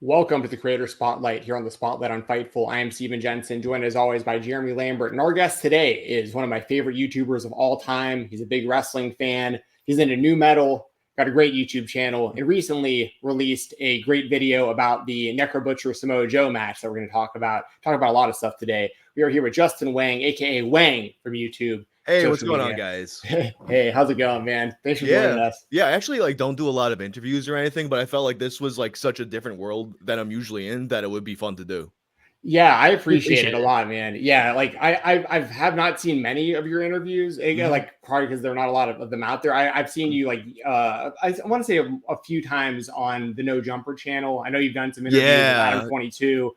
Welcome to the Creator Spotlight here on the Spotlight on Fightful. I am Steven Jensen, joined as always by Jeremy Lambert. And our guest today is one of my favorite YouTubers of all time. He's a big wrestling fan. He's into new metal, got a great YouTube channel, and recently released a great video about the Necro Butcher Samoa Joe match that we're going to talk about. Talk about a lot of stuff today. We are here with Justin Whang, aka Whang from YouTube. Hey, what's going on, guys? Hey, how's it going, man? Thanks for joining us. Yeah, I actually don't do a lot of interviews or anything, but I felt like this was such a different world that I'm usually in that it would be fun to do. Yeah, I appreciate it a lot, man. Yeah, I have not seen many of your interviews. Probably because there are not a lot of them out there. I've seen you I want to say a few times on the No Jumper channel. I know you've done some interviews with Adam 22.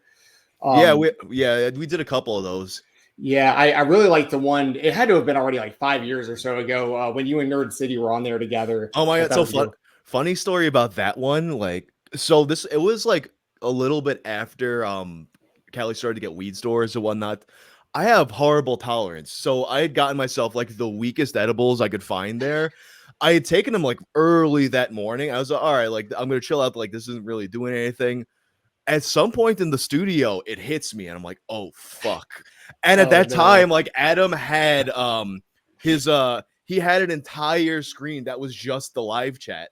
We did a couple of those. Yeah, I really liked the one. It had to have been already 5 years or so ago when you and Nerd City were on there together. Oh my god, so funny story about that one. It was a little bit after Cali started to get weed stores and whatnot. I have horrible tolerance, so I had gotten myself the weakest edibles I could find there. I had taken them early that morning. I was like, all right, I'm gonna chill out. This isn't really doing anything. At some point in the studio, it hits me, and I'm like, oh fuck. And at that time, Adam had he had an entire screen that was just the live chat.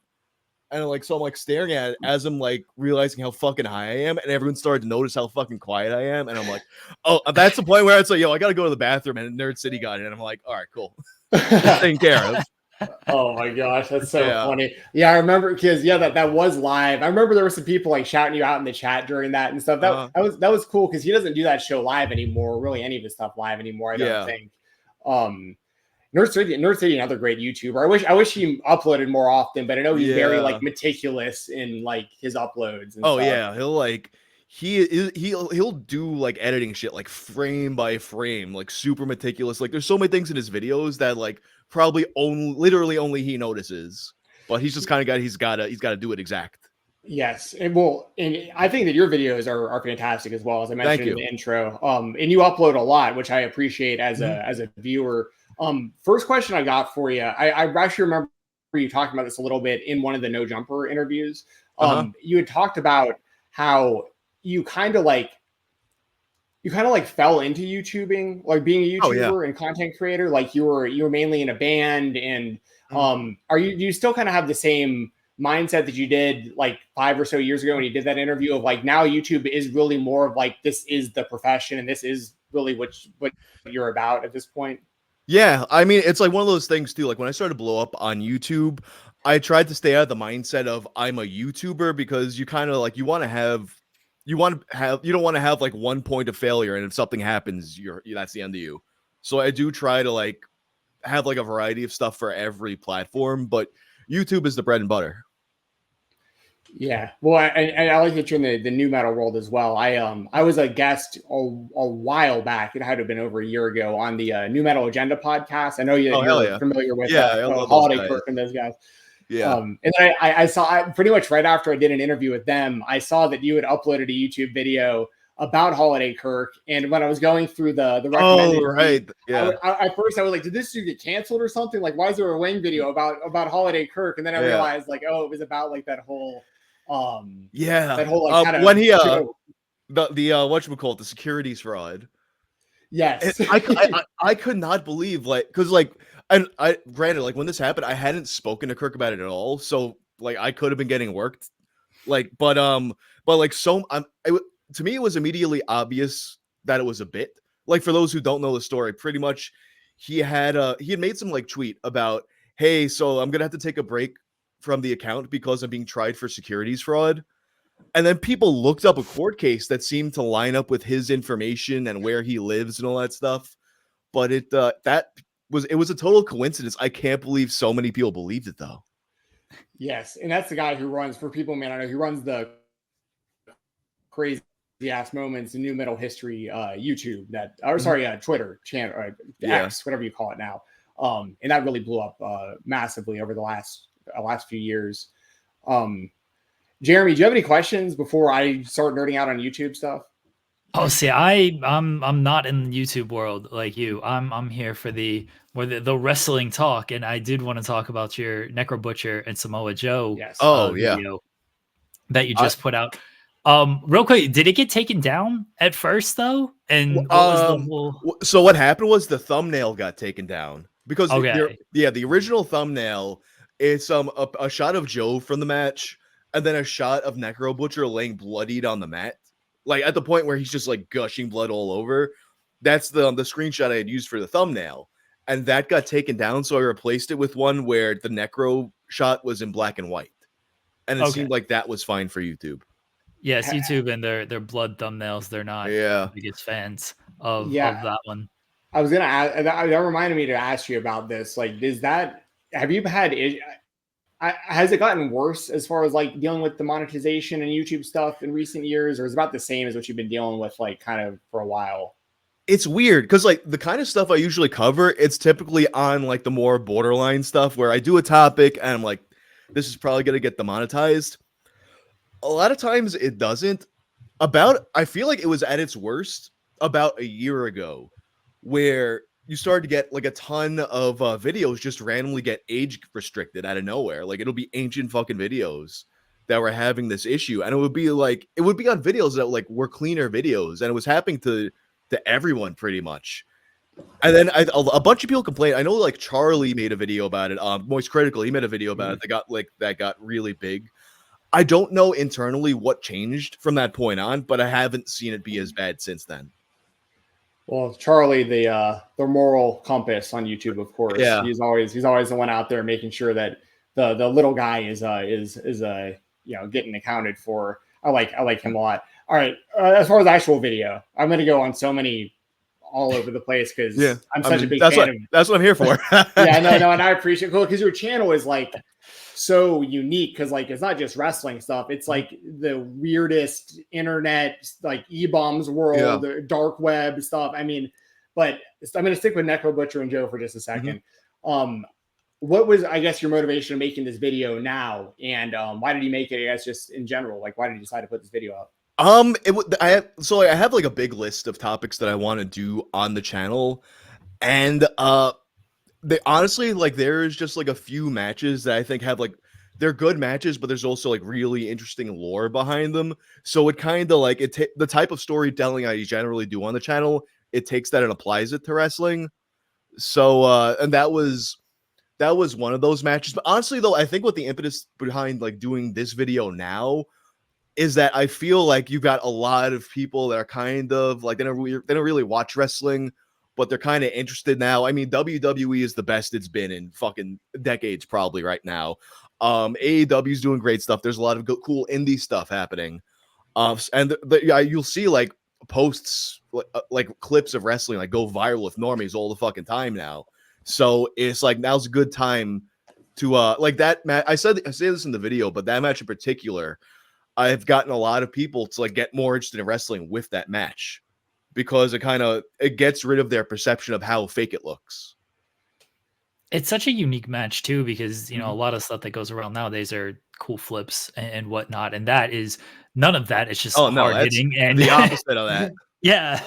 And so I'm staring at it as I'm realizing how fucking high I am, and everyone started to notice how fucking quiet I am. And I'm like, oh, that's the point where it's yo, I gotta go to the bathroom, and Nerd City got it. And I'm like, all right, cool. Taken care of. Oh my gosh, that's so funny. Yeah, I remember because that was live. I remember there were some people shouting you out in the chat during that and stuff. That was cool because he doesn't do that show live anymore, really any of his stuff live anymore, I don't think. Nerd City, another great YouTuber. I wish he uploaded more often, but I know he's very meticulous in his uploads and stuff. Yeah, he'll do editing shit frame by frame, super meticulous. There's so many things in his videos that probably literally only he notices, but he's just kind of guy. He's got to do it exact. Yes, and I think that your videos are fantastic as well, as I mentioned in the intro. And you upload a lot, which I appreciate as a viewer. First question I got for you, I actually remember you talking about this a little bit in one of the No Jumper interviews. You had talked about how you kind of fell into YouTubing, being a YouTuber and content creator. You were mainly in a band, and do you still kind of have the same mindset that you did 5 or so years ago when you did that interview of now YouTube is really more of this is the profession and this is really what you're about at this point? Yeah, I mean, it's one of those things too. When I started to blow up on YouTube, I tried to stay out of the mindset of I'm a YouTuber, because you kind of you don't want to have one point of failure, and if something happens, that's the end of you. So I do try to have a variety of stuff for every platform, but YouTube is the bread and butter. Yeah, well, I like that you're in the new metal world as well. I was a guest a while back. It had to have been over a year ago on the New Metal Agenda podcast. I know you're familiar with Holiday Kirk and those guys. Yeah. And then I saw pretty much right after I did an interview with them, I saw that you had uploaded a YouTube video about Holiday Kirk. And when I was going through the recommended, at first I was like, did this dude get canceled or something? Why is there a Whang video about Holiday Kirk? And then I realized it was about that whole when he the whatchamacallit, the securities fraud. Yes. I could not believe because I granted when this happened, I hadn't spoken to Kirk about it at all, so I could have been getting worked, to me it was immediately obvious that it was a bit. For those who don't know the story, pretty much he had made some tweet about, hey, so I'm gonna have to take a break from the account because I'm being tried for securities fraud. And then people looked up a court case that seemed to line up with his information and where he lives and all that stuff. But it was a total coincidence. I can't believe so many people believed it though. Yes, and that's the guy who runs, for people may not know, he runs the Crazy Ass Moments in New Metal History YouTube Twitter channel, X, whatever you call it now. And that really blew up massively over the last few years. Jeremy, do you have any questions before I start nerding out on YouTube stuff? Oh, see, I'm not in the YouTube world like you. I'm here for the wrestling talk, and I did want to talk about your Necro Butcher and Samoa Joe Yes. video that you just put out. Real quick, did it get taken down at first though? And what was the whole? So what happened was the thumbnail got taken down because Okay. the original thumbnail is a shot of Joe from the match and then a shot of Necro Butcher laying bloodied on the mat, like at the point where he's just like gushing blood all over. That's the screenshot I had used for the thumbnail, and that got taken down. So I replaced it with one where the Necro shot was in black and white, and it seemed like that was fine for YouTube. Yes, YouTube and their blood thumbnails, they're not the biggest fans of that one. I was gonna ask, that reminded me to ask you about this. Like, have you had has it gotten worse as far as like dealing with the monetization and YouTube stuff in recent years, or is it about the same as what you've been dealing with like kind of for a while? It's weird because like the kind of stuff I usually cover, it's typically on like the more borderline stuff where I do a topic and I'm like, this is probably gonna get demonetized. A lot of times it doesn't. I feel like it was at its worst about a year ago, where you started to get like a ton of videos just randomly get age restricted out of nowhere. Like it'll be ancient fucking videos that were having this issue, and it would be on videos that like were cleaner videos, and it was happening to everyone pretty much. And then a bunch of people complained. I know like Charlie made a video about it. Moist Critical, he made a video about it that got really big. I don't know internally what changed from that point on, but I haven't seen it be as bad since then. Well, Charlie, the moral compass on YouTube, of course. Yeah. He's always the one out there making sure that the little guy is getting accounted for. I like him a lot. All right, as far as actual video, I'm going to go on so many all over the place because I'm such a big fan of. That's what I'm here for. Yeah, no, and I appreciate it because your channel is like so unique because like it's not just wrestling stuff, it's like the weirdest internet like e-bombs world, the dark web stuff. I mean, but I'm going to stick with Necro Butcher and Joe for just a second. What was, I guess, your motivation of making this video now, and why did you make it? I guess just in general, like why did you decide to put this video up? I have like a big list of topics that I want to do on the channel, and they honestly like there's just like a few matches that I think have like they're good matches, but there's also like really interesting lore behind them. So it kind of like the type of storytelling I generally do on the channel, it takes that and applies it to wrestling. So and that was one of those matches. But honestly though, I think what the impetus behind like doing this video now is that I feel like you've got a lot of people that are kind of like they don't really watch wrestling, but they're kind of interested now. I mean, WWE is the best it's been in fucking decades, probably right now. AEW is doing great stuff. There's a lot of cool indie stuff happening. And you'll see like posts, like clips of wrestling, like go viral with normies all the fucking time now. So it's like now's a good time to like that match. I say this in the video, but that match in particular, I've gotten a lot of people to like get more interested in wrestling with that match because it gets rid of their perception of how fake it looks. It's such a unique match too, because a lot of stuff that goes around nowadays are cool flips and whatnot, and that is none of that. It's just hard hitting and the opposite of that. Yeah.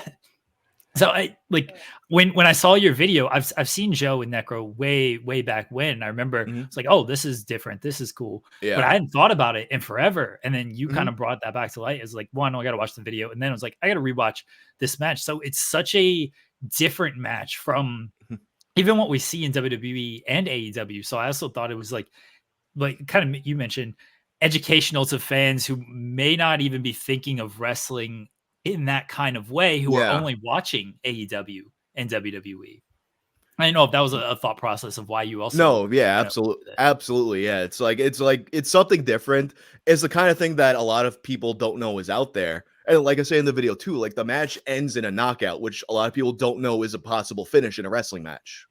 So I like when I saw your video, I've seen Joe and Necro way back when. I remember it's like, oh, this is different. This is cool. Yeah. But I hadn't thought about it in forever. And then you kind of brought that back to light. It's like, one, I got to watch the video. And then I was like, I got to rewatch this match. So it's such a different match from even what we see in WWE and AEW. So I also thought it was like kind of, you mentioned educational to fans who may not even be thinking of wrestling in that kind of way, who are only watching AEW and WWE. I don't know if that was a thought process of why you also. No, yeah, absolutely. Yeah. It's something different. It's the kind of thing that a lot of people don't know is out there. And like I say in the video too, like the match ends in a knockout, which a lot of people don't know is a possible finish in a wrestling match.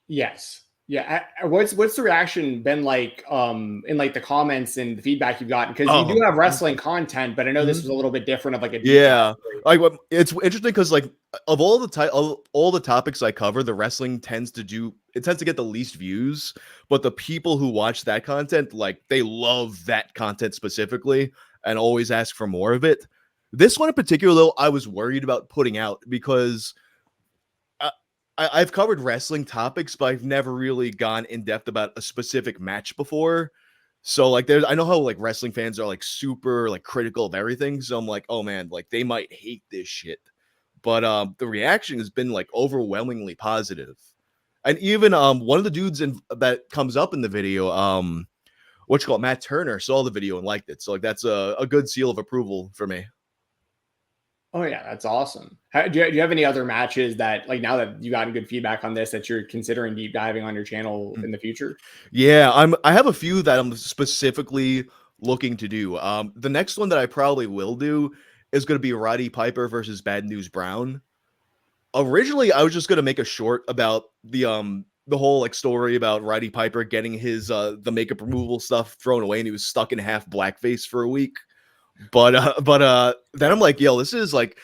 Yes. Yeah. What's the reaction been like in like the comments and the feedback you've gotten? Because you do have wrestling content, but I know this was a little bit different of like a like it's interesting because like of all the topics I cover, the wrestling tends to get the least views, but the people who watch that content, like they love that content specifically and always ask for more of it. This one in particular, though, I was worried about putting out because I've covered wrestling topics, but I've never really gone in depth about a specific match before. So like I know how like wrestling fans are like super like critical of everything. So I'm like, oh man, like they might hate this shit. But the reaction has been like overwhelmingly positive. And even one of the dudes that comes up in the video, what you call it, Matt Turner, saw the video and liked it. So like that's a good seal of approval for me. Oh yeah, that's awesome. Do you have any other matches that, like, now that you got good feedback on this, that you're considering deep diving on your channel in the future? Yeah, I have a few that I'm specifically looking to do. The next one that I probably will do is going to be Roddy Piper versus Bad News Brown. Originally, I was just going to make a short about the whole like story about Roddy Piper getting his the makeup removal stuff thrown away and he was stuck in half blackface for a week. But then I'm like, yo, this is like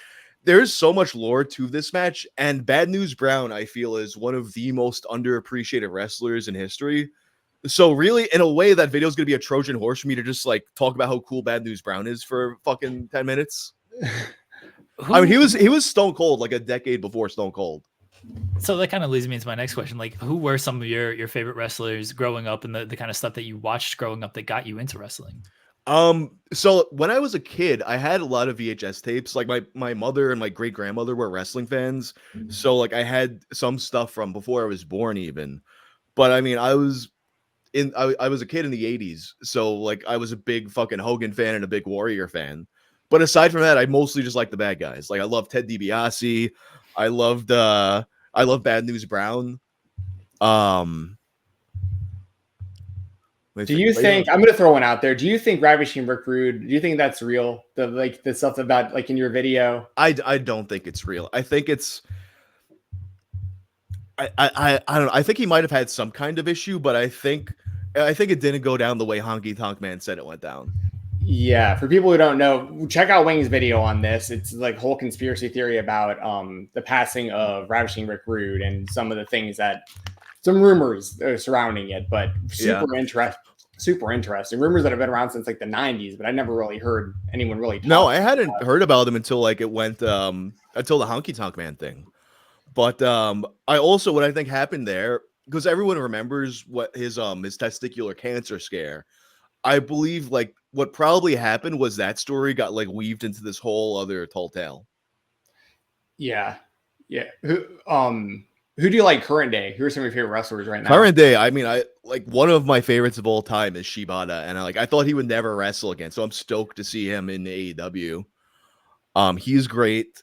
there's so much lore to this match, and Bad News Brown, I feel, is one of the most underappreciated wrestlers in history. So really, in a way, that video is gonna be a Trojan horse for me to just like talk about how cool Bad News Brown is for fucking 10 minutes. I mean, he was Stone Cold like a decade before Stone Cold. So that kind of leads me into my next question. Like, who were some of your favorite wrestlers growing up, and the kind of stuff that you watched growing up that got you into wrestling? So when I was a kid, I had a lot of VHS tapes. Like my mother and my great grandmother were wrestling fans. So like I had some stuff from before I was born even. But I mean, I was a kid in the 80s. So like I was a big fucking Hogan fan and a big Warrior fan. But aside from that, I mostly just like the bad guys. Like I love Ted DiBiase. I love Bad News Brown. Do you think, I'm gonna throw one out there, do you think Ravishing Rick Rude, do you think that's real? The stuff about, like, in your video? I don't think it's real. I think it's I don't know. I think he might have had some kind of issue, but I think it didn't go down the way Honky Tonk Man said it went down. Yeah, for people who don't know, check out Wang's video on this. It's like whole conspiracy theory about the passing of Ravishing Rick Rude and some of the things that, some rumors surrounding it, but super interesting. Rumors that have been around since like the 90s, but I never really heard anyone really talk. No, I hadn't heard about them until like it went until the Honky Tonk Man thing. But I also, what I think happened there, because everyone remembers what his testicular cancer scare. I believe like what probably happened was that story got like weaved into this whole other tall tale. Yeah. Who do you like current day? Who are some of your favorite wrestlers right now? Current day, I mean, I like one of my favorites of all time is Shibata, and I thought he would never wrestle again, so I'm stoked to see him in AEW. He's great.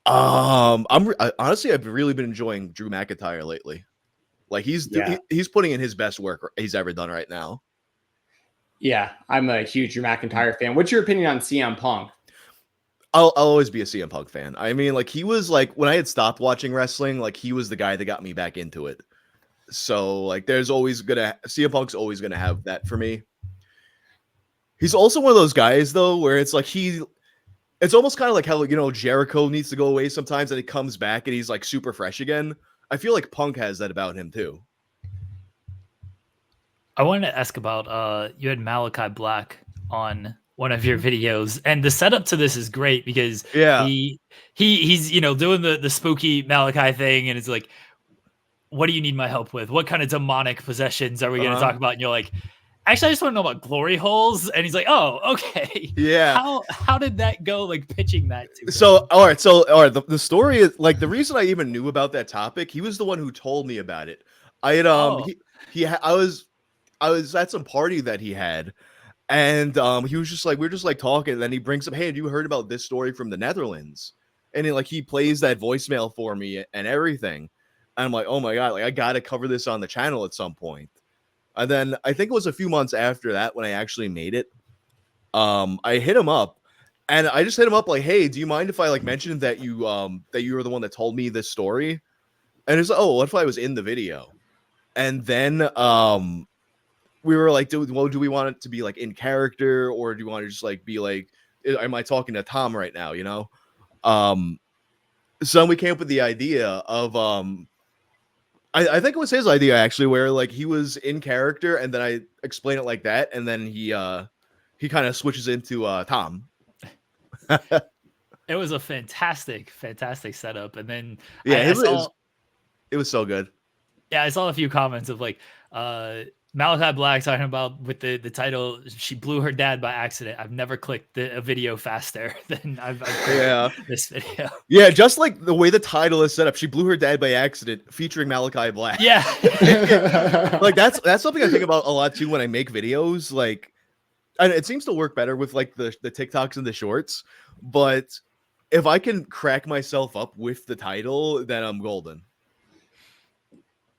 Honestly, I've really been enjoying Drew McIntyre lately. Like he's putting in his best work he's ever done right now. Yeah, I'm a huge Drew McIntyre fan. What's your opinion on CM Punk? I'll always be a CM Punk fan. I mean, like he was like when I had stopped watching wrestling, like he was the guy that got me back into it. So like CM Punk's always gonna have that for me. He's also one of those guys though where it's like it's almost kind of like how, you know, Jericho needs to go away sometimes and he comes back and he's like super fresh again. I feel like Punk has that about him too. I wanted to ask about you had Malachi Black on one of your videos, and the setup to this is great because he's you know doing the spooky Malachi thing, and it's like, what do you need my help with? What kind of demonic possessions are we going to talk about? And you're like, actually, I just want to know about glory holes. And he's like, oh, okay. Yeah. How did that go? Like pitching that to him? So all right. The story is like the reason I even knew about that topic. He was the one who told me about it. I had I was at some party that he had, and he was just like, we were just like talking, and then he brings up, hey, have you heard about this story from the Netherlands? And he plays that voicemail for me and everything. And I'm like, oh my god, like I gotta cover this on the channel at some point. And then I think it was a few months after that when I actually made it. I hit him up, and I just hit him up like, hey, do you mind if I like mentioned that you were the one that told me this story? And it's like, oh, what if I was in the video? And then we were like, do we want it to be like in character, or do you want to just like be like, am I talking to Tom right now? You know? So we came up with the idea of I think it was his idea actually, where like he was in character, and then I explain it like that, and then he kind of switches into Tom. It was a fantastic setup, and then it was so good. Yeah, I saw a few comments of like Malachi Black talking about with the title, she blew her dad by accident. I've never clicked a video faster than I've clicked this video. Yeah, just like the way the title is set up, she blew her dad by accident, featuring Malachi Black. Yeah. Like that's something I think about a lot too when I make videos. Like, and it seems to work better with like the TikToks and the shorts, but if I can crack myself up with the title, then I'm golden.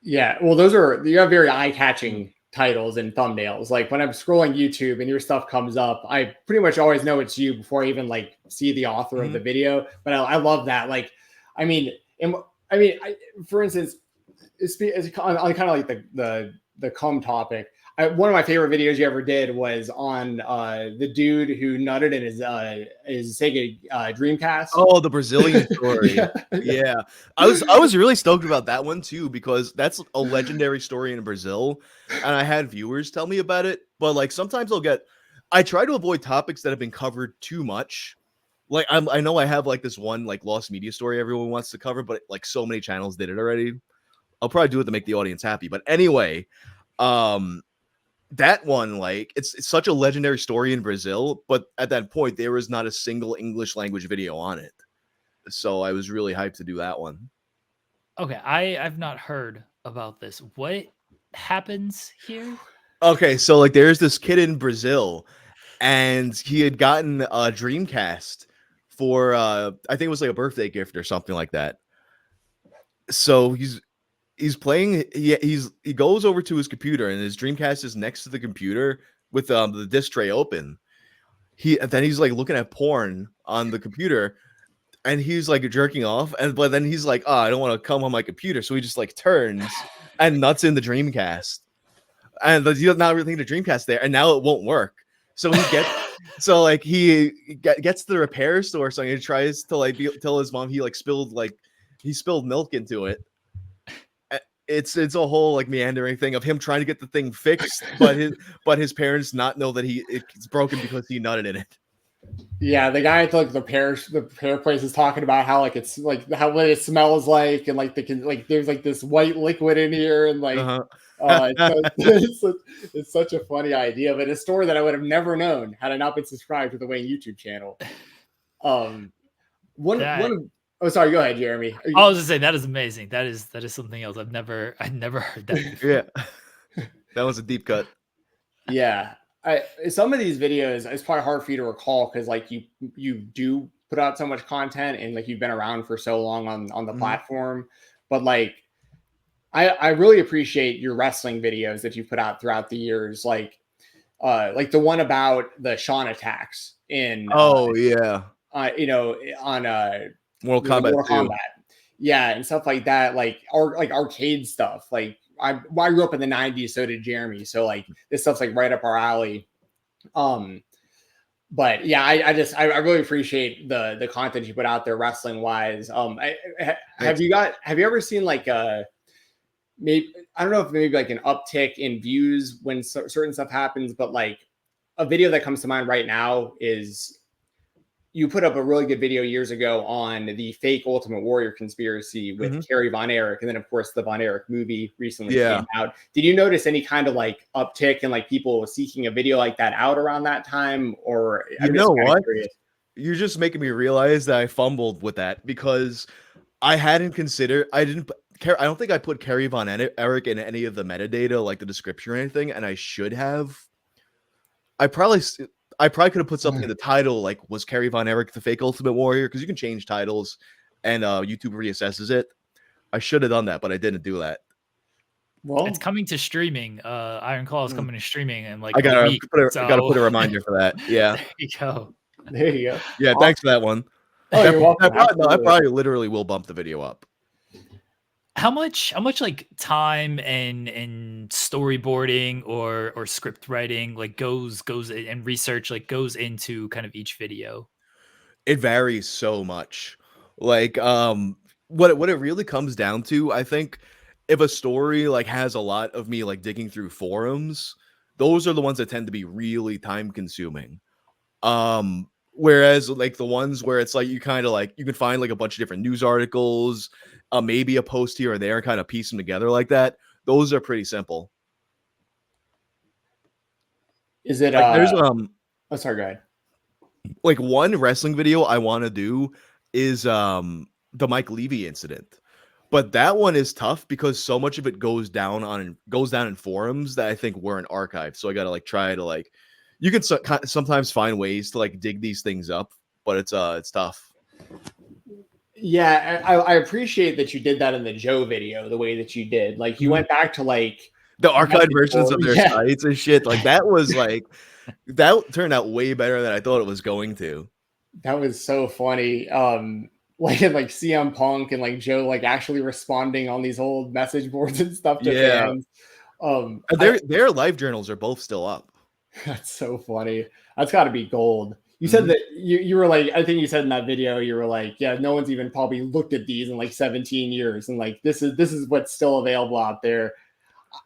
Yeah, well, you have very eye-catching titles and thumbnails. Like when I'm scrolling YouTube and your stuff comes up, I pretty much always know it's you before I even like see the author of the video. But I love that. Like, for instance, it's kind of like the cum topic. One of my favorite videos you ever did was on the dude who nutted in his Sega Dreamcast. Oh, the Brazilian story. Yeah. I was really stoked about that one too, because that's a legendary story in Brazil, and I had viewers tell me about it. But like sometimes I try to avoid topics that have been covered too much. Like I know I have like this one like lost media story everyone wants to cover, but like so many channels did it already. I'll probably do it to make the audience happy. But anyway, that one, like it's such a legendary story in Brazil, but at that point there was not a single English language video on it, so I was really hyped to do that one. Okay, I've not heard about this. What happens here? Okay, so like there's this kid in Brazil, and he had gotten a Dreamcast for I think it was like a birthday gift or something like that. So he's playing. He goes over to his computer, and his Dreamcast is next to the computer with the disc tray open. Then he's like looking at porn on the computer, and he's like jerking off. But then he's like, "Oh, I don't want to come on my computer," so he just like turns and nuts in the Dreamcast, and he's not really the Dreamcast there, and now it won't work. So he gets to the repair store, so he tries to like tell his mom he spilled milk into it. It's a whole like meandering thing of him trying to get the thing fixed, but his parents not know that it's broken because he nutted in it. Yeah, the guy at like the repair place is talking about how like it's like what it smells like, and like there's like this white liquid in here, and like it's such a funny idea, but a story that I would have never known had I not been subscribed to the Whang YouTube channel. Oh, sorry. Go ahead, Jeremy. I was just saying that is amazing. That is something else. I've never heard that before. Yeah, that was a deep cut. Yeah, some of these videos it's probably hard for you to recall because like you do put out so much content and like you've been around for so long on the platform, but like I really appreciate your wrestling videos that you put out throughout the years, like the one about the Sean attacks in on Mortal Kombat. Yeah, and stuff like that, like arcade stuff. Like I grew up in the 90s, so did Jeremy. So like this stuff's like right up our alley. But yeah, I really appreciate the content you put out there wrestling wise. Have you ever seen like maybe I don't know if maybe like an uptick in views when certain stuff happens, but like a video that comes to mind right now is you put up a really good video years ago on the fake Ultimate Warrior conspiracy with Kerry Von Erich. And then of course the Von Erich movie recently came out. Did you notice any kind of like uptick in like people seeking a video like that out around that time? Or you know what? You're just making me realize that I fumbled with that because I hadn't considered, I don't think I put Kerry Von Erich in any of the metadata, like the description or anything. And I should have. I probably could have put something in the title, like, was Kerry Von Erich the fake Ultimate Warrior? Because you can change titles and YouTube reassesses it. I should have done that, but I didn't do that. Well, it's coming to streaming. Iron Claw is coming to streaming in like I gotta put a reminder for that. Yeah. There you go. Yeah, thanks for that one. Oh, you're welcome. I probably literally will bump the video up. How much like time and storyboarding or script writing like goes and research like goes into kind of each video? It varies so much. Like what it really comes down to, I think if a story like has a lot of me like digging through forums, those are the ones that tend to be really time consuming. Whereas like the ones where it's like you kind of like you can find like a bunch of different news articles, maybe a post here or there, and kind of piece them together like that. Those are pretty simple. Is it Like there's oh sorry, go ahead. like one wrestling video I want to do is the Mike Levy incident. But that one is tough because so much of it goes down in forums that I think weren't archived. So I gotta like try to like, you can sometimes find ways to like dig these things up, but it's tough. Yeah, I appreciate that you did that in the Joe video the way that you did. Like you went back to like the archived versions of their sites and shit. Like that was like that turned out way better than I thought it was going to. That was so funny. Like CM Punk and like Joe like actually responding on these old message boards and stuff to fans. Their live journals are both still up. That's so funny. That's got to be gold. You said that you were like, I think you said in that video, you were like, yeah, no one's even probably looked at these in like 17 years, and like this is what's still available out there.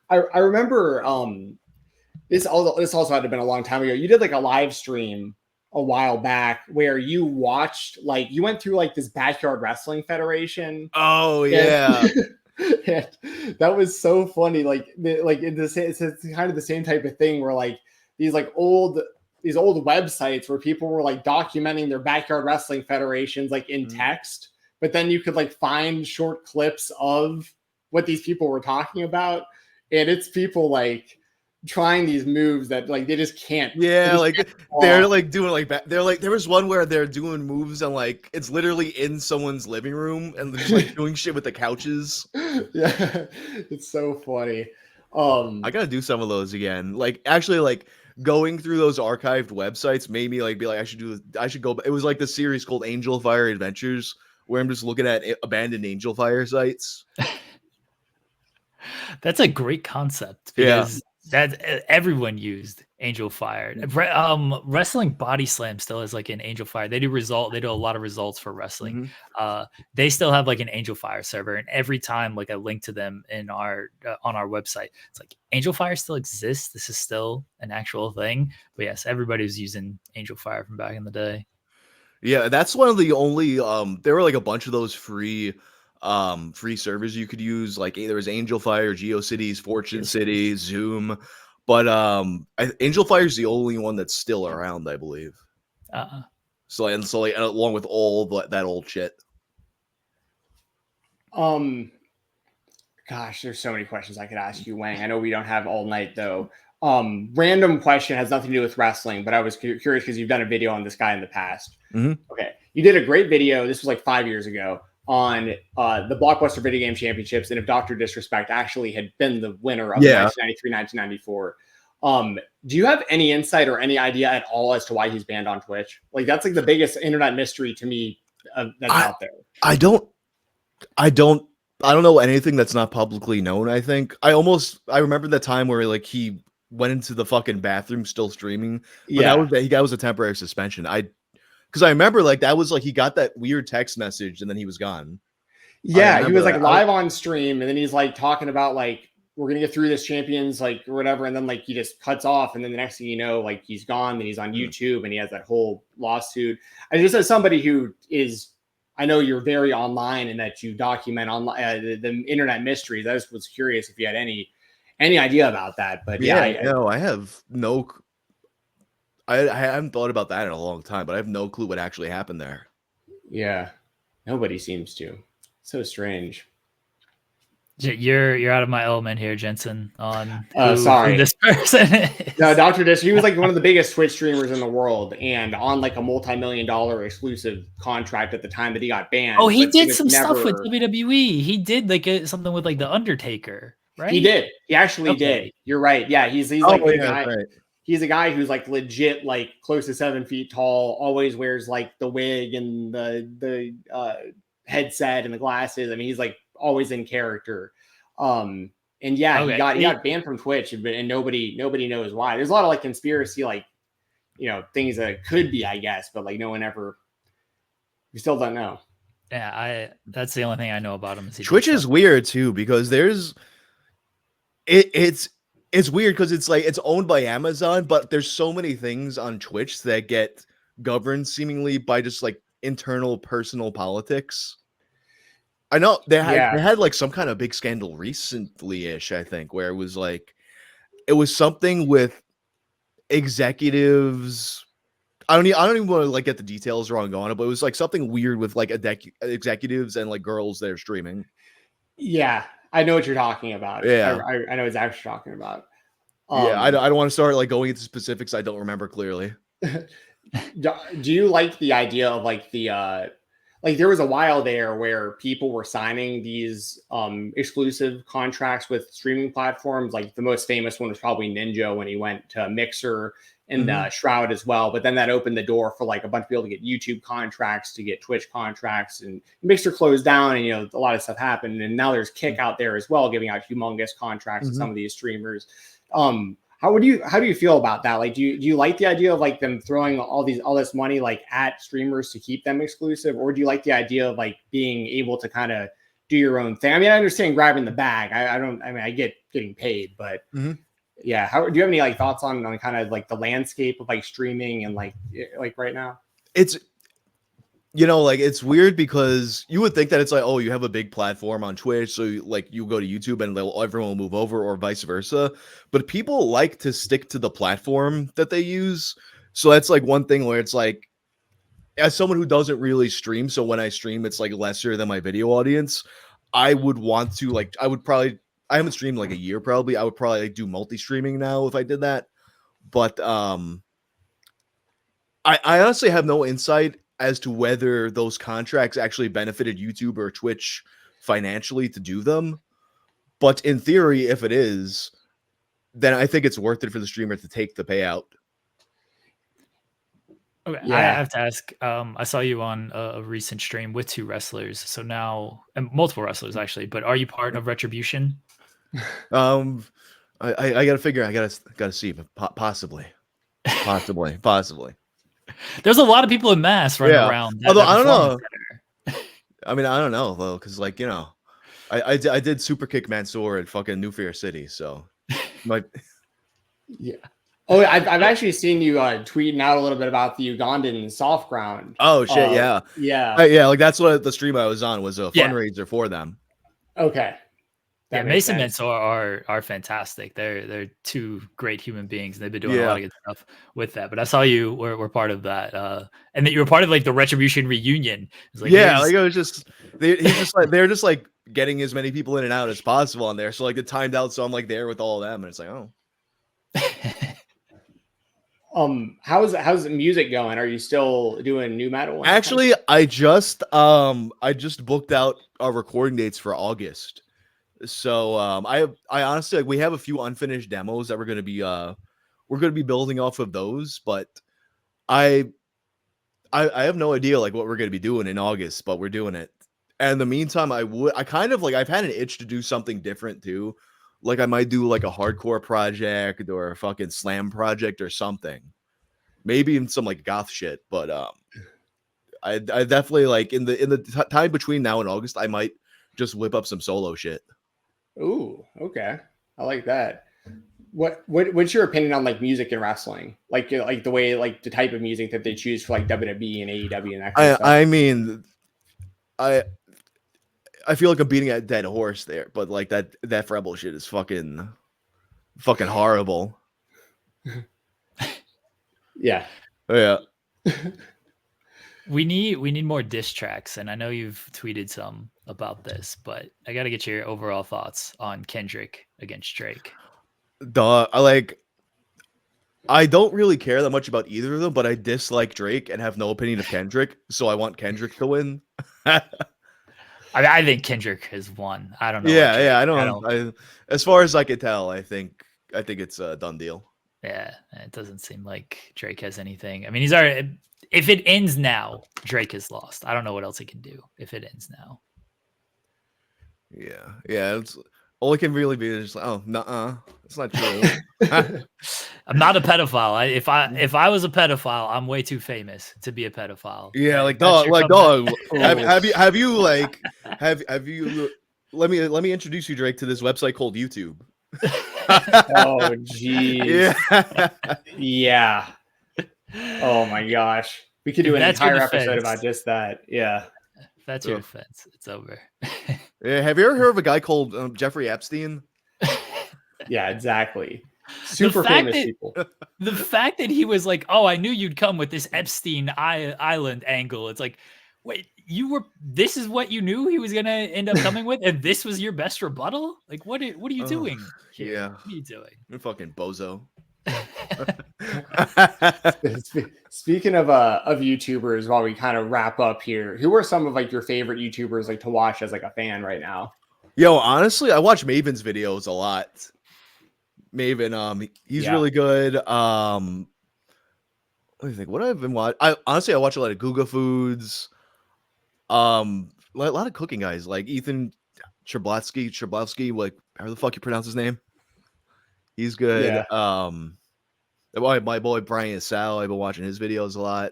I remember this also had to been a long time ago. You did like a live stream a while back where you watched like you went through like this backyard wrestling federation. Oh yeah. And that was so funny. Like it's kind of the same type of thing where like these old websites where people were like documenting their backyard wrestling federations like in text, but then you could like find short clips of what these people were talking about, and it's people like trying these moves that like they just can't. Yeah, they're like doing like they're like there was one where they're doing moves and like it's literally in someone's living room and they're just like doing shit with the couches. Yeah, it's so funny. I gotta do some of those again. Like actually like going through those archived websites made me like be like I should go. It was like the series called Angel Fire Adventures where I'm just looking at abandoned Angel Fire sites. That's a great concept because that everyone used Angel Fire. Wrestling Body Slam still has like an Angel Fire. They do a lot of results for wrestling. They still have like an Angel Fire server, and every time like I link to them in our on our website, it's like Angel Fire still exists. This is still an actual thing. But yes, everybody was using Angel Fire from back in the day. Yeah, that's one of the only there were like a bunch of those free servers you could use. Like there was Angel Fire, GeoCities, Fortune City, Zoom, but Angel Fire is the only one that's still around, I believe. So along with all that old shit. Gosh, there's so many questions I could ask you, Whang. I know we don't have all night though. Random question, has nothing to do with wrestling, but I was curious because you've done a video on this guy in the past. Okay, you did a great video. This was like 5 years ago on the Blockbuster Video Game Championships, and if Dr. Disrespect actually had been the winner of 1993, 1994. Do you have any insight or any idea at all as to why he's banned on Twitch? Like that's like the biggest internet mystery to me that's out there. I don't know anything that's not publicly known. I think I remember the time where like he went into the fucking bathroom still streaming. But that was a temporary suspension. Because I remember like that was like he got that weird text message and then he was gone. Yeah, he was like live on stream and then he's like talking about like we're gonna get through this champions like or whatever, and then like he just cuts off, and then the next thing you know, like he's gone. Then he's on YouTube and he has that whole lawsuit. I just as somebody who is, I know you're very online and that you document online the internet mysteries. I just was curious if you had any idea about that. But I have no. I haven't thought about that in a long time, but I have no clue what actually happened there. Yeah, nobody seems to. So strange. You're out of my element here, Jensen. On sorry, who this person is. No, Dr. Dish. He was like one of the biggest Twitch streamers in the world, and on like a multi-million-dollar exclusive contract at the time that he got banned. Oh, he did some stuff with WWE. He did like something with like the Undertaker, right? He did. He actually did. You're right. Yeah, he's like the guy. Right. He's a guy who's like legit, like close to 7 feet tall. Always wears like the wig and the headset and the glasses. I mean, he's like always in character. And yeah, he got banned from Twitch, and nobody knows why. There's a lot of like conspiracy, like things that could be, I guess, but like no one ever. We still don't know. Yeah, that's the only thing I know about him. Twitch is weird too because it's weird because it's like it's owned by Amazon, but there's so many things on Twitch that get governed seemingly by just like internal personal politics. I know they had like some kind of big scandal recently-ish, I think, where it was something with executives. I don't even want to like get the details wrong on it, but it was like something weird with like executives and like girls that are streaming. Yeah, I know what you're talking about. Yeah. I know exactly what you're talking about. Yeah, I don't want to start like going into specifics I don't remember clearly. Do you like the idea of like the like there was a while there where people were signing these exclusive contracts with streaming platforms? Like the most famous one was probably Ninja when he went to Mixer and Shroud as well. But then that opened the door for like a bunch of people to get YouTube contracts, to get Twitch contracts, and Mixer closed down, and a lot of stuff happened. And now there's Kick out there as well, giving out humongous contracts to some of these streamers. How do you feel about that? Like, do you like the idea of like them throwing all this money like at streamers to keep them exclusive, or do you like the idea of like being able to kind of do your own thing? I mean, I understand grabbing the bag. I get getting paid, but yeah. How do you have any like thoughts on kind of like the landscape of like streaming and like right now? It's like it's weird because you would think that it's like, oh, you have a big platform on Twitch, so you go to YouTube and everyone will move over, or vice versa. But people like to stick to the platform that they use. So that's like one thing where it's like, as someone who doesn't really stream, so when I stream, it's like lesser than my video audience. I would want to I haven't streamed like a year probably. I would probably do multi-streaming now if I did that. But I honestly have no insight as to whether those contracts actually benefited YouTube or Twitch financially to do them. But in theory, if it is, then I think it's worth it for the streamer to take the payout. Okay, yeah. I have to ask, I saw you on a recent stream with 2 wrestlers, so now, and multiple wrestlers actually, but are you part of Retribution? I gotta figure, I gotta see, but possibly. There's a lot of people in mass running around. Although I don't know. I mean, I don't know though, because like I did super kick Mansoor at fucking New Fair City, so yeah. Oh, I've actually seen you tweeting out a little bit about the Ugandan soft ground. Oh shit, yeah. Like that's what the stream I was on was a fundraiser for them. Okay. Yeah, Mason and Mansoor are fantastic. They're 2 great human beings, and they've been doing a lot of good stuff with that. But I saw you were part of that, and that you were part of like the Retribution reunion. It's like, like it was just they're just like getting as many people in and out as possible on there. So like it timed out, so I'm like there with all of them, and it's like, oh. How's the music going? Are you still doing new metal? Actually, I just booked out our recording dates for August. So I honestly, like, we have a few unfinished demos that we're gonna be building off of those, but I have no idea like what we're gonna be doing in August, but we're doing it. And in the meantime, I kind of like, I've had an itch to do something different too. Like I might do like a hardcore project or a fucking slam project or something. Maybe even some like goth shit, but I definitely like in the time between now and August, I might just whip up some solo shit. Ooh, okay. I like that. What's your opinion on like music and wrestling? Like the way, like the type of music that they choose for like WWE and AEW and that kind of stuff? I mean, I feel like I'm beating a dead horse there, but like that Rebel shit is fucking horrible. Yeah. We need more diss tracks, and I know you've tweeted some about this, but I got to get your overall thoughts on Kendrick against Drake. I don't really care that much about either of them, but I dislike Drake and have no opinion of Kendrick, so I want Kendrick to win. I think Kendrick has won. I don't know. Yeah, I don't. As far as I can tell, I think it's a done deal. Yeah, it doesn't seem like Drake has anything. I mean, he's already. If it ends now, Drake has lost. I don't know what else he can do if it ends now. Yeah. It's all it can really be is like, oh, nuh-uh, it's not true. I'm not a pedophile. If I was a pedophile, I'm way too famous to be a pedophile. Yeah, like dog. Have you? Let me introduce you, Drake, to this website called YouTube. Oh, geez. Yeah. Oh my gosh. We could do an entire episode about just that. Yeah. If that's your defense, it's over. Yeah. Have you ever heard of a guy called Jeffrey Epstein? Yeah, exactly. super famous people. The fact that he was like, "Oh, I knew you'd come with this Epstein Island angle." It's like, wait, this is what you knew he was gonna end up coming with, and this was your best rebuttal? Like, what are you doing here? Yeah. What are you doing? You're fucking bozo. Speaking of YouTubers, while we kind of wrap up here, who are some of like your favorite YouTubers like to watch as like a fan right now? Yo, honestly, I watch Maven's videos a lot. Maven, he's really good. Let me think. What I've been watching. I watch a lot of Guga Foods. A lot of cooking guys like Ethan Trablovsky, like how the fuck you pronounce his name? He's good. Yeah. My boy Brian Sal, I've been watching his videos a lot.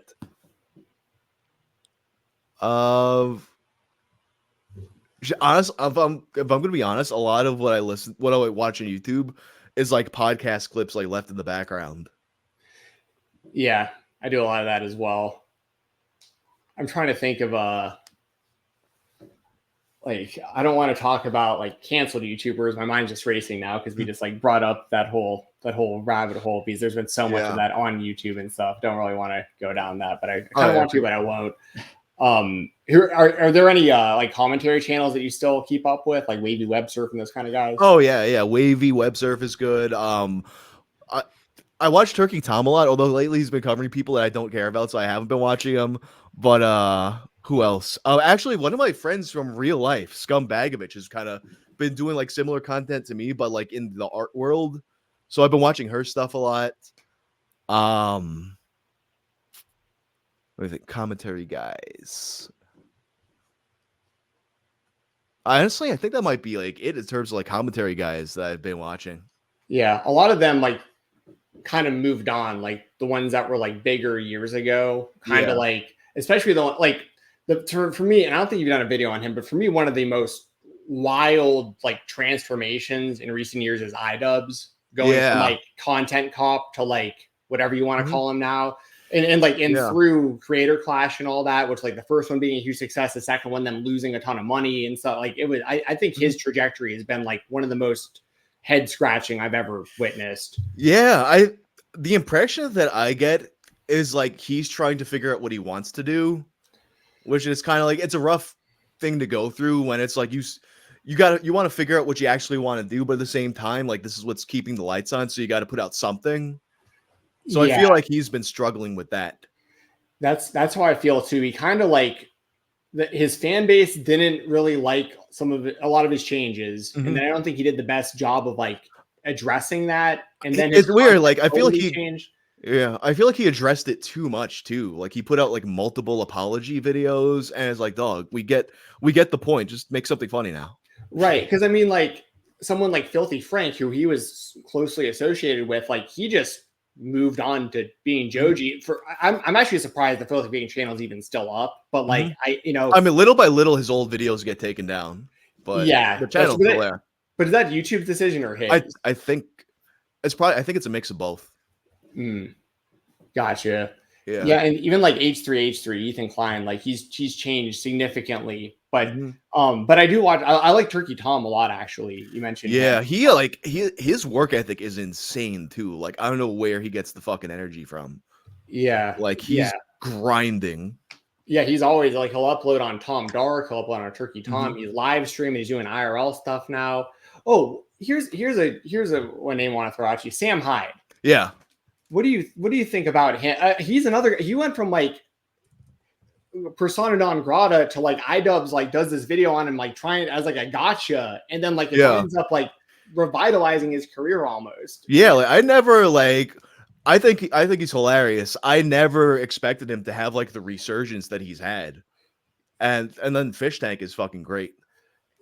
Honest, if I'm gonna be honest, a lot of what I watch on YouTube is like podcast clips like left in the background. Yeah, I do a lot of that as well. I'm trying to think of like, I don't want to talk about like canceled YouTubers. My mind's just racing now because we just like brought up that whole rabbit hole because there's been so much of that on YouTube and stuff. Don't really want to go down that, but I kind of want to, but I won't. Are there any like commentary channels that you still keep up with, like Wavy Web Surf and those kind of guys? Oh yeah, Wavy Web Surf is good. I watch Turkey Tom a lot, although lately he's been covering people that I don't care about, so I haven't been watching him. But who else? Actually, one of my friends from real life, Scumbagovich, has kind of been doing like similar content to me, but like in the art world. So I've been watching her stuff a lot. What do you think? Commentary guys. Honestly, I think that might be like it in terms of like commentary guys that I've been watching. Yeah, a lot of them like kind of moved on, like the ones that were like bigger years ago, kind of like, especially the one like for me, and I don't think you've done a video on him, but for me, one of the most wild like transformations in recent years is iDubbbz going from like content cop to like whatever you want to call him now. And through Creator Clash and all that, which like the first one being a huge success, the second one them losing a ton of money and stuff. Like it was, I think his trajectory has been like one of the most head scratching I've ever witnessed. Yeah, the impression that I get is like he's trying to figure out what he wants to do, which is kind of like it's a rough thing to go through when it's like you want to figure out what you actually want to do, but at the same time, like this is what's keeping the lights on, so you got to put out something. So I feel like he's been struggling with that. That's how I feel too. He kind of like his fan base didn't really like a lot of his changes, and then I don't think he did the best job of like addressing that. And then it's weird. Like I feel like he changed. Yeah, I feel like he addressed it too much too. Like he put out like multiple apology videos, and it's like, dog, we get the point. Just make something funny now. Right, because I mean, like someone like Filthy Frank, who he was closely associated with, like he just moved on to being Joji. I'm actually surprised the Filthy Frank channel is even still up, but like I mean, little by little his old videos get taken down, but the channel's still there. But is that YouTube's decision or his? I think it's a mix of both. Gotcha. Yeah, and even like H3 Ethan Klein, like he's changed significantly. But but I do watch. I like Turkey Tom a lot. Actually, you mentioned. Yeah, his work ethic is insane too. Like I don't know where he gets the fucking energy from. Yeah, like he's grinding. Yeah, he's always like he'll upload on Tom Dark, he'll upload on Turkey Tom. He's live streaming. He's doing IRL stuff now. Oh, here's a one name I want to throw at you, Sam Hyde. Yeah. What do you think about him? He's another. He went from like persona non grata to like iDubbbz like does this video on him like trying as like a gotcha, and then like it ends up like revitalizing his career almost. Yeah, like I never like. I think he's hilarious. I never expected him to have like the resurgence that he's had, and then Fish Tank is fucking great.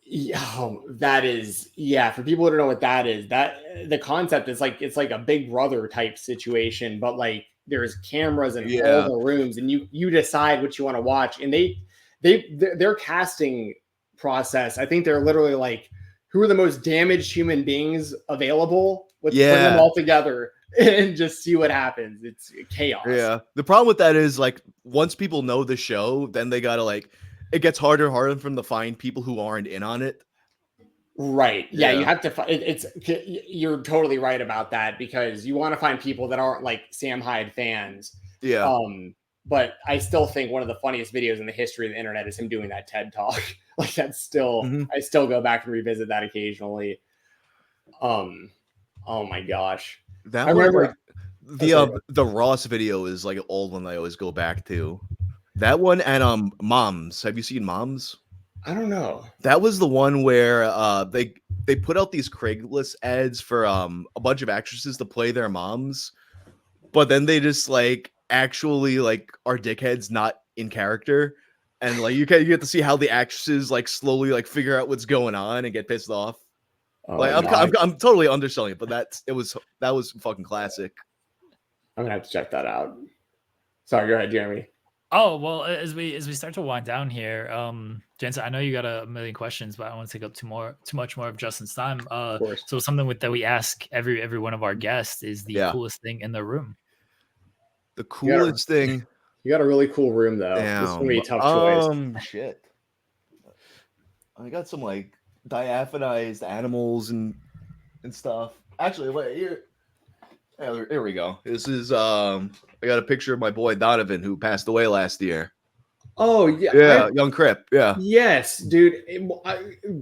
Yeah, that is for people who don't know what that is, that the concept is like it's like a Big Brother type situation, but like there's cameras in all the rooms and you decide what you want to watch, and their casting process, I think they're literally like who are the most damaged human beings available, put them all together and just see what happens. It's chaos. Yeah, the problem with that is like once people know the show, then they gotta like it gets harder and harder for them to find people who aren't in on it. Right. Yeah, you Yeah. have to. You're totally right about that because you want to find people that aren't like Sam Hyde fans. Yeah. But I still think one of the funniest videos in the history of the internet is him doing that TED talk. Like that's still, I still go back and revisit that occasionally. Oh my gosh, That I one, remember the Ross video is like an old one I always go back to. That one and Moms. Have you seen Moms? I don't know. That was the one where they put out these Craigslist ads for a bunch of actresses to play their moms, but then they just like actually like are dickheads not in character, and like you get to see how the actresses like slowly like figure out what's going on and get pissed off. Like I'm totally underselling it, but that was fucking classic. I'm gonna have to check that out. Sorry, go ahead, Jeremy. Oh well, as we start to wind down here, Jensen, I know you got a million questions, but I don't want to take up too much more of Justin's time. So something that we ask every one of our guests is the coolest thing in the room. The coolest thing. You got a really cool room though. This is gonna be a tough choice. Shit. I got some like diaphanized animals and stuff. Actually, wait here. Yeah, here we go. This is I got a picture of my boy Donovan who passed away last year. Oh yeah, yeah, Young Crip. Yeah. Yes, dude.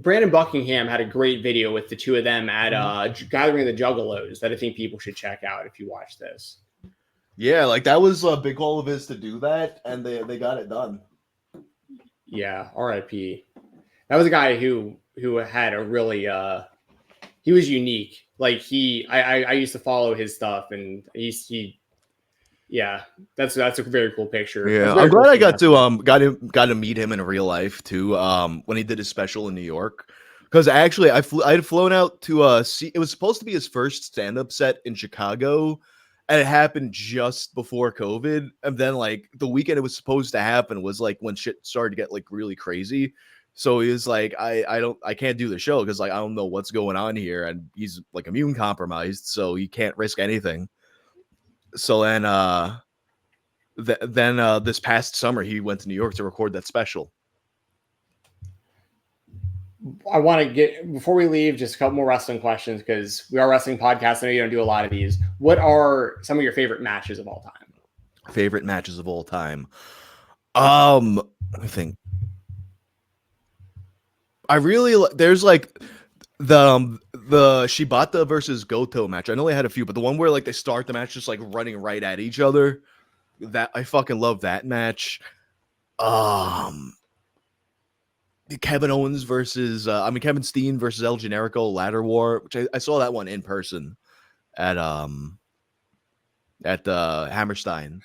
Brandon Buckingham had a great video with the two of them at Gathering of the Juggalos that I think people should check out if you watch this. Yeah, like that was a big goal of his to do that, and they got it done. Yeah, R.I.P. That was a guy who had a really he was unique. Like I used to follow his stuff, and he yeah, that's a very cool picture. Yeah, I'm glad I got to meet him in real life too. When he did his special in New York, because actually I had flown out to see. It was supposed to be his first stand-up set in Chicago, and it happened just before COVID. And then like the weekend it was supposed to happen was like when shit started to get like really crazy. So he was like, I can't do the show because like I don't know what's going on here, and he's like immune compromised, so he can't risk anything. So then this past summer he went to New York to record that special. I want to get before we leave just a couple more wrestling questions because we are a wrestling podcast. I know you don't do a lot of these. What are some of your favorite matches of all time? Favorite matches of all time. Let me think. I really there's like the Shibata versus Goto match. I know they had a few, but the one where like they start the match just like running right at each other, that I fucking love that match. Kevin Owens versus Kevin Steen versus El Generico Ladder War, which I saw that one in person at Hammerstein.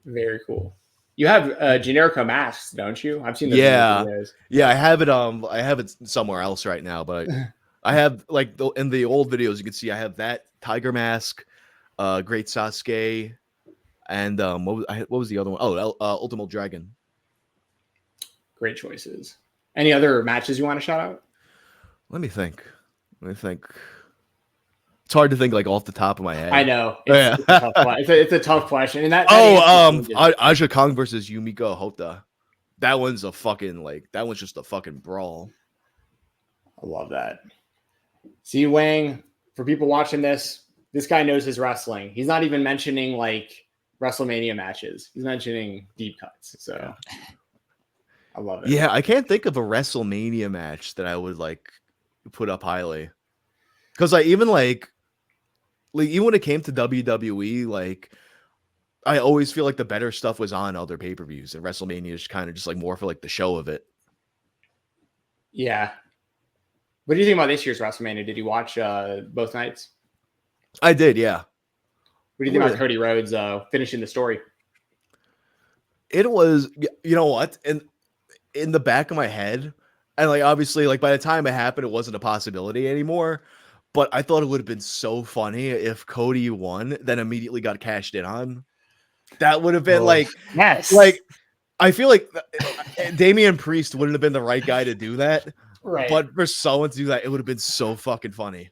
Very cool. You have Generico masks, don't you? I've seen those videos. Yeah, I have it somewhere else right now, but I have like in the old videos you can see I have that Tiger Mask, Great Sasuke, and what was the other one? Oh, Ultimate Dragon. Great choices. Any other matches you want to shout out? Let me think. It's hard to think like off the top of my head. I know. It's a tough question. And Aja Kong versus Yumiko Hotta. That one's just a fucking brawl. I love that. See, Whang, for people watching this guy knows his wrestling. He's not even mentioning like WrestleMania matches. He's mentioning deep cuts. So I love it. Yeah, I can't think of a WrestleMania match that I would like put up highly. Because even when it came to WWE, like I always feel like the better stuff was on other pay-per-views, and WrestleMania is kind of just like more for like the show of it. Yeah. What do you think about this year's WrestleMania? Did you watch both nights? I did, yeah. What do you think about Cody Rhodes finishing the story? It was, you know what, and in the back of my head, and like obviously, like by the time it happened, it wasn't a possibility anymore. But I thought it would have been so funny if Cody won, then immediately got cashed in on. That would have been yes. Like I feel like Damian Priest wouldn't have been the right guy to do that. Right. But for someone to do that, it would have been so fucking funny.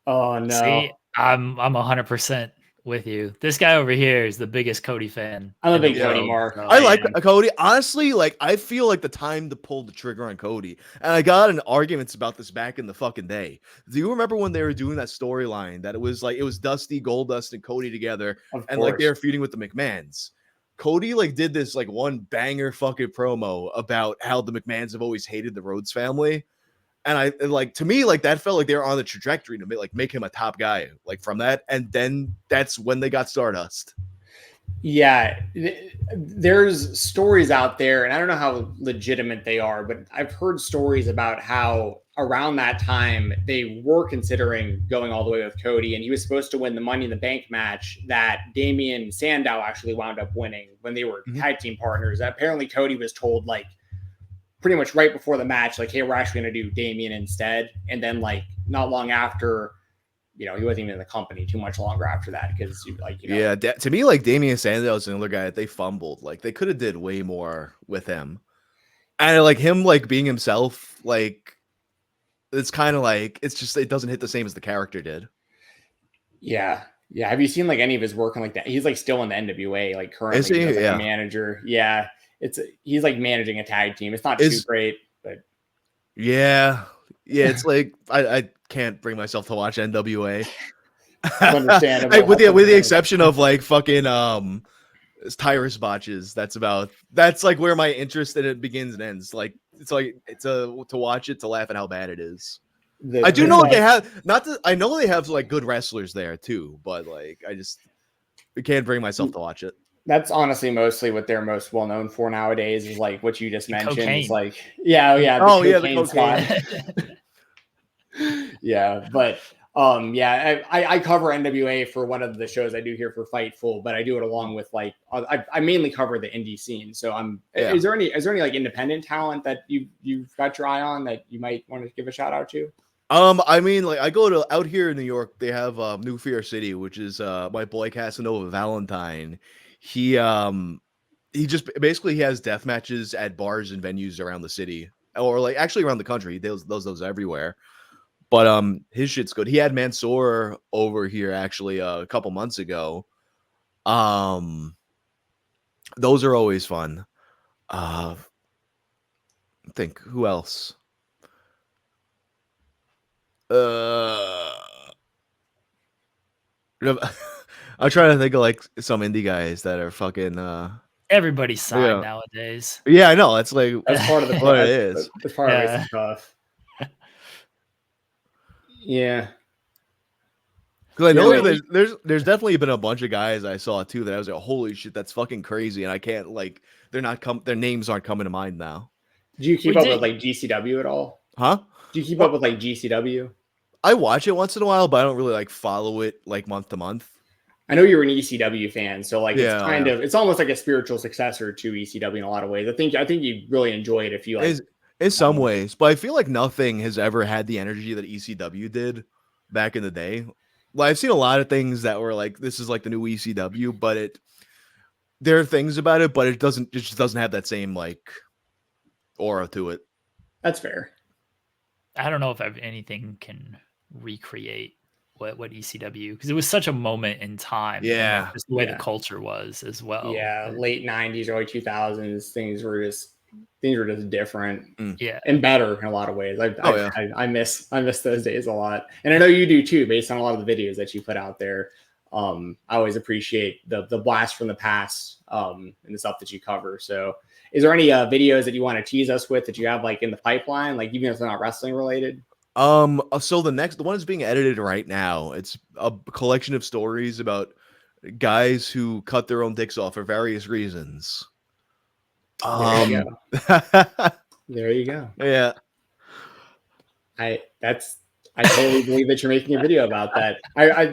Oh no. See, I'm 100% with you. This guy over here is the biggest Cody fan. I'm a in the big Cody world, mark. so- I like Cody. Honestly, like I feel like the time to pull the trigger on Cody. And I got in arguments about this back in the fucking day. Do you remember when they were doing that storyline that it was Dusty, Goldust, and Cody together, Of and like they course. were feuding with the McMahons? Cody like did this like one banger fucking promo about how the McMahons have always hated the Rhodes family. And like to me, like that felt like they were on the trajectory to make him a top guy, like from that. And then that's when they got Stardust. Yeah, there's stories out there, and I don't know how legitimate they are, but I've heard stories about how around that time they were considering going all the way with Cody, and he was supposed to win the Money in the Bank match that Damian Sandow actually wound up winning when they were tag team partners. Apparently, Cody was told like pretty much right before the match, like, hey, we're actually going to do Damian instead. And then like not long after, he wasn't even in the company too much longer after that because Yeah, to me, like Damian Sandow is another guy that they fumbled. Like they could have did way more with him, and like him, like being himself, like it's kind of like it doesn't hit the same as the character did. Yeah. Have you seen like any of his work on like that? He's like still in the NWA, like currently as a manager. Yeah, he's like managing a tag team. It's not too great, but yeah, it's like I can't bring myself to watch NWA. Understandable. with the exception of like fucking Tyrus botches. That's like where my interest in it begins and ends. Like it's to watch it, to laugh at how bad it is. I do know they have I know they have like good wrestlers there too, but like I can't bring myself to watch it. That's honestly mostly what they're most well known for nowadays is like what you just mentioned. Cocaine. Is like the cocaine spot. Yeah, but I cover NWA for one of the shows I do here for Fightful, but I do it along with like I mainly cover the indie scene. So is there any like independent talent that you've got your eye on that you might want to give a shout out to? I mean, like I go to out here in New York, they have New Fear City, which is my boy Casanova Valentine. He just basically he has death matches at bars and venues around the city, or like actually around the country. He does those everywhere. But his shit's good. He had Mansoor over here actually a couple months ago. Those are always fun. Think who else? I'm trying to think of like some indie guys that are fucking everybody's signed nowadays. Yeah, I know. That's like that's part of the what it is. That's part of it's tough. Yeah. Because I know there's definitely been a bunch of guys I saw too that I was like, holy shit, that's fucking crazy, and I can't like their names aren't coming to mind now. Do you keep up with like GCW at all? Huh? Do you keep up with like GCW? I watch it once in a while, but I don't really like follow it like month to month. I know you're an ECW fan, so like it's almost like a spiritual successor to ECW in a lot of ways. I think you really enjoy it if you like. In some ways, but I feel like nothing has ever had the energy that ECW did back in the day. Like I've seen a lot of things that were like, this is like the new ECW, but there are things about it, but it just doesn't have that same like aura to it. That's fair. I don't know if anything can recreate what ECW, because it was such a moment in time. Yeah, just the way the culture was as well. Yeah, late 90s, early 2000s, things were just different. Yeah, and better in a lot of ways. I miss those days a lot, and I know you do too, based on a lot of the videos that you put out there. I always appreciate the blast from the past and the stuff that you cover. So is there any videos that you want to tease us with that you have like in the pipeline, like even if they're not wrestling related? So the one is being edited right now. It's a collection of stories about guys who cut their own dicks off for various reasons. There you go. Yeah. I totally believe that you're making a video about that. I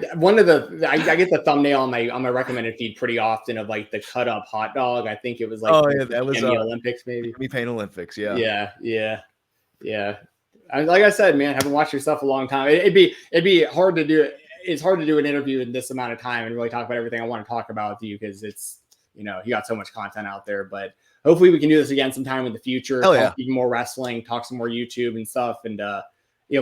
get the thumbnail on my recommended feed pretty often of like the cut up hot dog. I think it was like that was the Olympics maybe. Me Pain Olympics, yeah. Like I said, man, I haven't watched your stuff a long time. It'd be hard to do it. It's hard to do an interview in this amount of time and really talk about everything I want to talk about with you, because it's you got so much content out there. But hopefully we can do this again sometime in the future. Talk even more wrestling, talk some more YouTube and stuff, and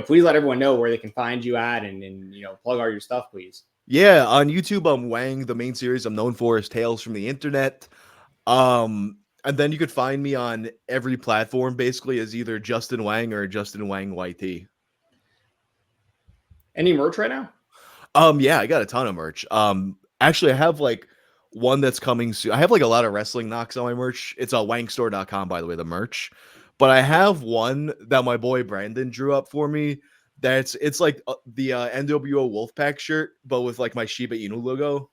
please let everyone know where they can find you at and plug all your stuff, please. Yeah, on YouTube, Whang. The main series I'm known for is Tales from the Internet. And then you could find me on every platform basically as either Justin Whang or Justin Whang YT. Any merch right now? Yeah, I got a ton of merch. Actually, I have like one that's coming soon. I have like a lot of wrestling knocks on my merch. It's wangstore.com, by the way, the merch. But I have one that my boy Brandon drew up for me. It's like the NWO Wolfpack shirt, but with like my Shiba Inu logo.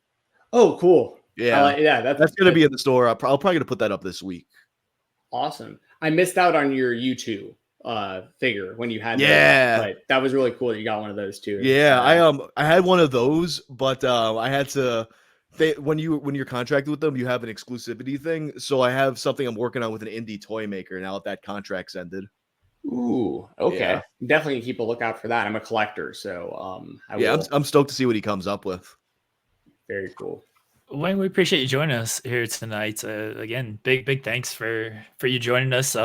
Oh, cool. Yeah, Yeah, that's gonna be in the store. I'm probably gonna put that up this week. Awesome. I missed out on your YouTube figure when you had Yeah. that, but that was really cool that you got one of those too. Yeah, I had one of those, but I had to. When you're contracted with them, you have an exclusivity thing. So I have something I'm working on with an indie toy maker now that contract's ended. Ooh, okay. Yeah. Definitely keep a lookout for that. I'm a collector, so I'm stoked to see what he comes up with. Very cool. Wayne, we appreciate you joining us here tonight. Again, big thanks for you joining us.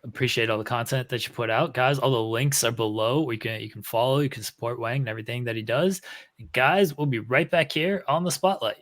Appreciate all the content that you put out, guys. All the links are below. You can follow, you can support Whang and everything that he does. And guys, we'll be right back here on the Spotlight.